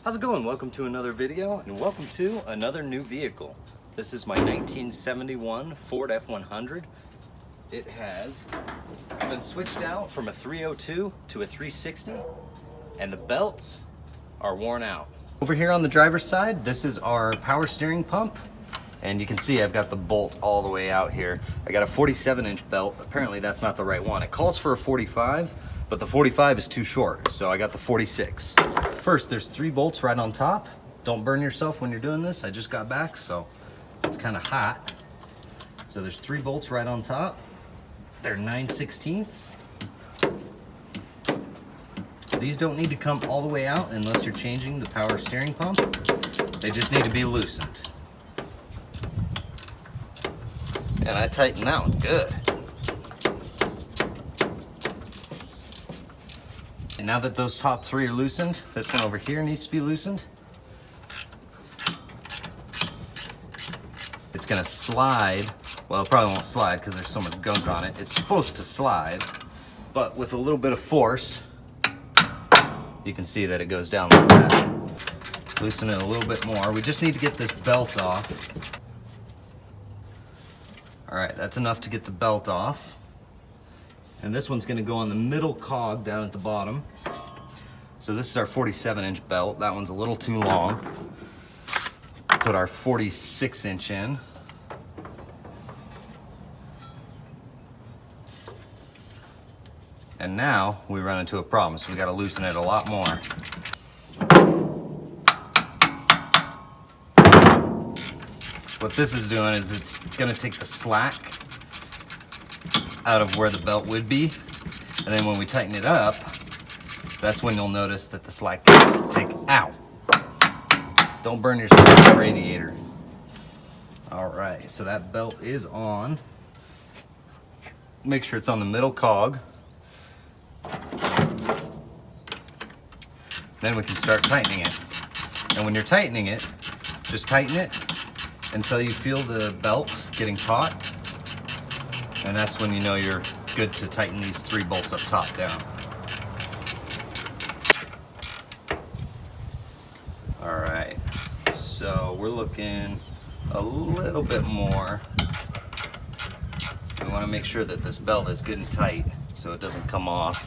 How's it going? Welcome to another video and welcome to another new vehicle. This is my 1971 Ford F100. It has been switched out from a 302 to a 360 and the belts are worn out. Over here on the driver's side, this is our power steering pump. And you can see I've got the bolt all the way out here. I got a 47-inch belt. Apparently that's not the right one. It calls for a 45, but the 45 is too short, so I got the 46. First, there's 3 bolts right on top. Don't burn yourself when you're doing this. I just got back, so it's kind of hot. So there's 3 bolts right on top. They're 9/16. These don't need to come all the way out unless you're changing the power steering pump. They just need to be loosened. And I tightened that one good. And now that those top 3 are loosened, this one over here needs to be loosened. It's gonna slide. Well, it probably won't slide because there's so much gunk on it. It's supposed to slide, but with a little bit of force, you can see that it goes down like that. Loosen it a little bit more. We just need to get this belt off. All right, that's enough to get the belt off. And this one's gonna go on the middle cog down at the bottom. So this is our 47-inch belt. That one's a little too long. Put our 46-inch in. And now we run into a problem, so we gotta loosen it a lot more. What this is doing is it's gonna take the slack out of where the belt would be. And then when we tighten it up, that's when you'll notice that the slack gets taken out. Don't burn yourself with the radiator. All right, so that belt is on. Make sure it's on the middle cog. Then we can start tightening it. And when you're tightening it, just tighten it until you feel the belt getting taut. And that's when you know you're good to tighten these 3 bolts up top down. All right, so we're looking a little bit more. We want to make sure that this belt is good and tight so it doesn't come off.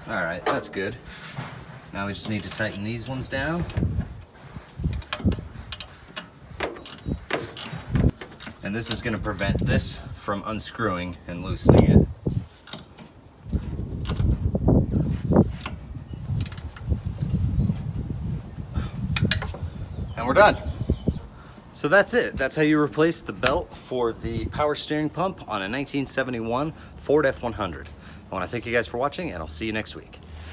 All right, that's good. Now we just need to tighten these ones down. And this is going to prevent this from unscrewing and loosening it. And we're done. So that's it. That's how you replace the belt for the power steering pump on a 1971 Ford F100. I want to thank you guys for watching, and I'll see you next week.